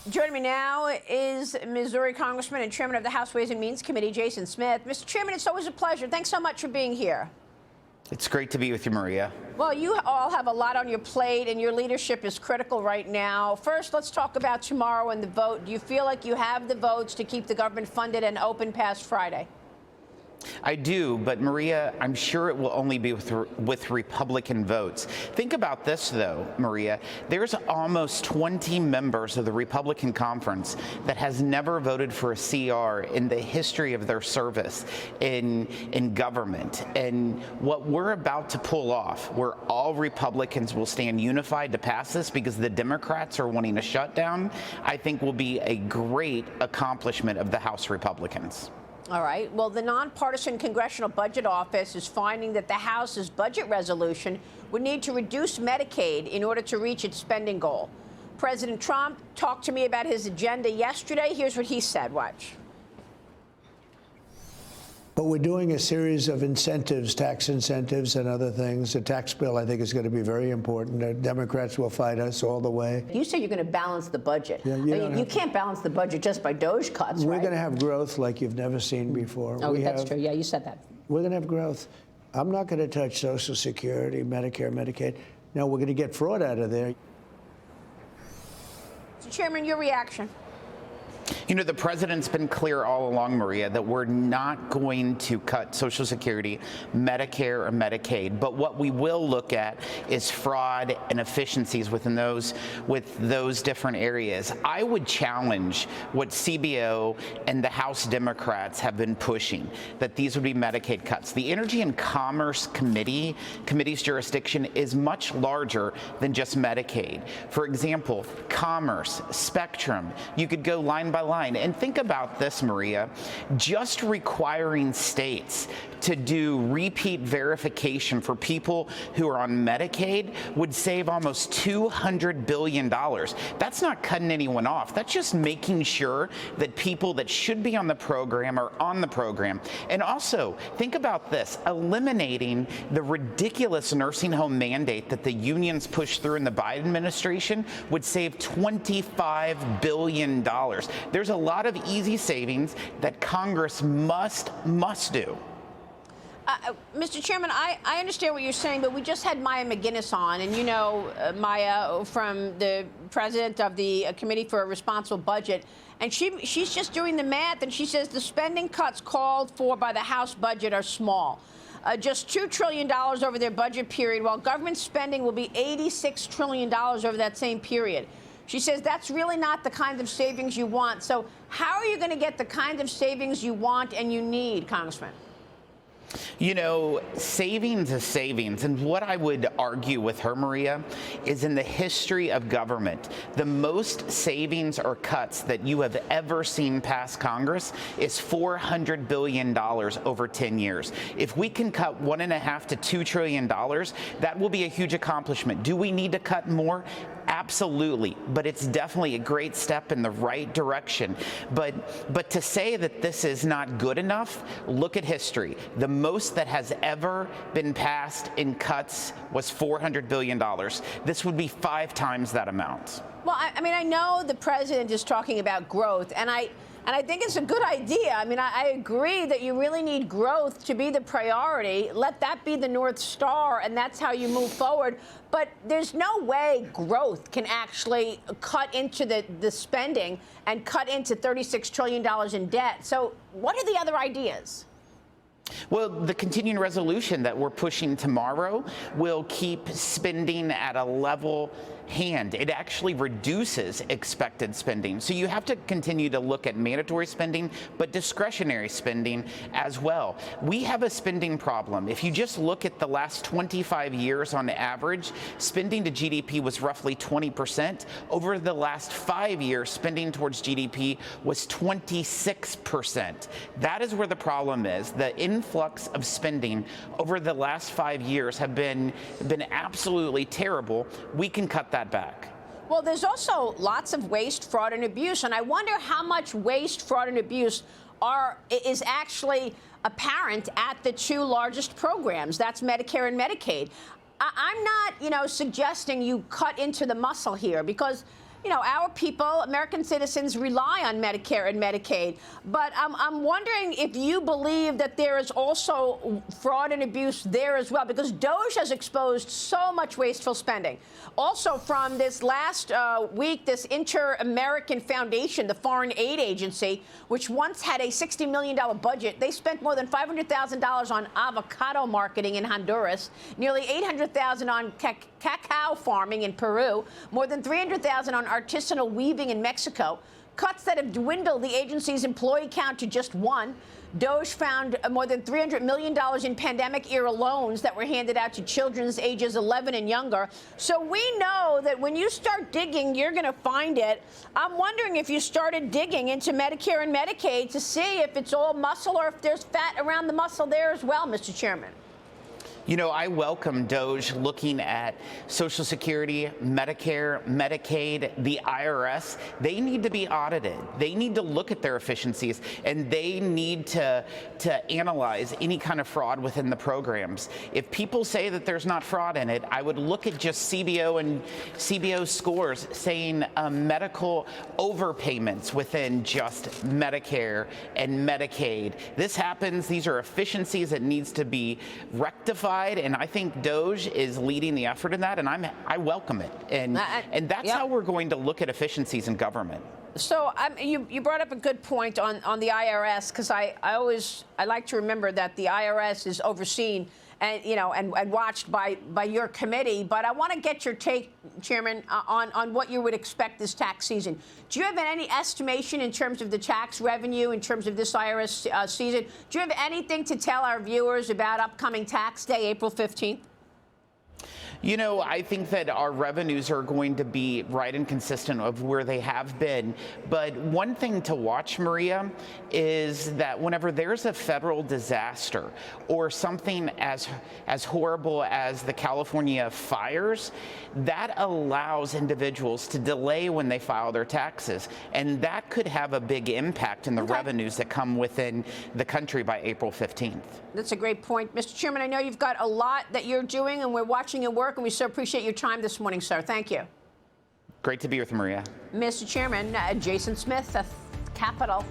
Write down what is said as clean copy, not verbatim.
Joining me now is Missouri Congressman and Chairman of the House Ways and Means Committee, Jason Smith. Mr. Chairman, it's always a pleasure. Thanks so much for being here. It's great to be with you, Maria. Well, you all have a lot on your plate, and your leadership is critical right now. First, let's talk about tomorrow and the vote. Do you feel like you have the votes to keep the government funded and open past Friday? I do, but Maria, I'm sure it will only be with Republican votes. Think about this, though, Maria. There's almost 20 members of the Republican conference that has never voted for a CR in the history of their service in government. And what we're about to pull off, where all Republicans will stand unified to pass this because the Democrats are wanting a shutdown, I think will be a great accomplishment of the House Republicans. All right. Well, the Nonpartisan Congressional Budget Office is finding that the House's budget resolution would need to reduce Medicaid in order to reach its spending goal. President Trump talked to me about his agenda yesterday. Here's what he said. Watch. But we're doing a series of incentives, tax incentives and other things. The tax bill, I think, is going to be very important. The Democrats will fight us all the way. You say you're going to balance the budget. Yeah, you can't balance the budget just by DOGE cuts, We're right? going to have growth like you've never seen before. Oh, that's true. Yeah, you said that. We're going to have growth. I'm not going to touch Social Security, Medicare, Medicaid. No, we're going to get fraud out of there. Mr. Chairman, your reaction. You know, the president's been clear all along, Maria, that we're not going to cut Social Security, Medicare, or Medicaid. But what we will look at is fraud and efficiencies with those different areas. I would challenge what CBO and the House Democrats have been pushing, that these would be Medicaid cuts. The Energy and Commerce Committee's jurisdiction is much larger than just Medicaid. For example, Commerce, Spectrum, you could go line by line. And think about this, Maria, just requiring states to do repeat verification for people who are on Medicaid would save almost $200 billion. That's not cutting anyone off. That's just making sure that people that should be on the program are on the program. And also, think about this, eliminating the ridiculous nursing home mandate that the unions pushed through in the Biden administration would save $25 billion. There's a lot of easy savings that Congress must do. Mr. Chairman, I understand what you're saying, but we just had Maya McGinnis on, and you know Maya from the president of the Committee for a Responsible Budget, and she's just doing the math, and she says the spending cuts called for by the House budget are small. Just $2 trillion over their budget period, while government spending will be $86 trillion over that same period. She says that's really not the kind of savings you want. So how are you going to get the kind of savings you want and you need, Congressman? You know, savings is savings. And what I would argue with her, Maria, is in the history of government, the most savings or cuts that you have ever seen pass Congress is $400 billion over 10 years. If we can cut $1.5 to $2 trillion, that will be a huge accomplishment. Do we need to cut more? Absolutely, but it's definitely a great step in the right direction. But to say that this is not good enough, look at history. The most that has ever been passed in cuts was $400 billion. This would be 5 times that amount. Well, I mean, I know the president is talking about growth, and I think it's a good idea. I mean, I agree that you really need growth to be the priority. Let that be the North Star, and that's how you move forward. But there's no way growth can actually cut into the spending and cut into $36 trillion in debt. So what are the other ideas? Well, the continuing resolution that we're pushing tomorrow will keep spending at a level hand. It actually reduces expected spending. So you have to continue to look at mandatory spending, but discretionary spending as well. We have a spending problem. If you just look at the last 25 years on average, spending to GDP was roughly 20%. Over the last 5 years, spending towards GDP was 26%. That is where the problem is. The influx of spending over the last 5 years have been absolutely terrible. We can cut that back. Well, there's also lots of waste, fraud, and abuse, and I wonder how much waste, fraud, and abuse is actually apparent at the 2 largest programs. That's Medicare and Medicaid. I'm not, suggesting you cut into the muscle here, because our people, American citizens, rely on Medicare and Medicaid. But I'm wondering if you believe that there is also fraud and abuse there as well, because DOGE has exposed so much wasteful spending. Also, from this last week, this Inter-American Foundation, the foreign aid agency, which once had a $60 million budget, they spent more than $500,000 on avocado marketing in Honduras, nearly $800,000 on cacao farming in Peru, more than $300,000 on artisanal weaving in Mexico, cuts that have dwindled the agency's employee count to just one. DOGE found more than $300 million in pandemic-era loans that were handed out to children ages 11 and younger. So we know that when you start digging, you're going to find it. I'm wondering if you started digging into Medicare and Medicaid to see if it's all muscle or if there's fat around the muscle there as well, Mr. Chairman. I welcome DOGE looking at Social Security, Medicare, Medicaid, the IRS. They need to be audited. They need to look at their efficiencies, and they need to analyze any kind of fraud within the programs. If people say that there's not fraud in it, I would look at just CBO and CBO scores saying medical overpayments within just Medicare and Medicaid. This happens. These are efficiencies that needs to be rectified. And I think DOGE is leading the effort in that, and I welcome it. And that's how we're going to look at efficiencies in government. So you brought up a good point on the IRS, because I like to remember that the IRS is overseen and watched by your committee. But I want to get your take, Chairman, on what you would expect this tax season. Do you have any estimation in terms of the tax revenue in terms of this IRS season? Do you have anything to tell our viewers about upcoming tax day, April 15th? I think that our revenues are going to be right and consistent of where they have been. But one thing to watch, Maria, is that whenever there's a federal disaster or something as horrible as the California fires, that allows individuals to delay when they file their taxes. And that could have a big impact in the revenues that come within the country by April 15th. That's a great point. Mr. Chairman, I know you've got a lot that you're doing, and we're watching your work, and we so appreciate your time this morning, sir. Thank you. Great to be with Maria. Mr. Chairman, Jason Smith, Capitol.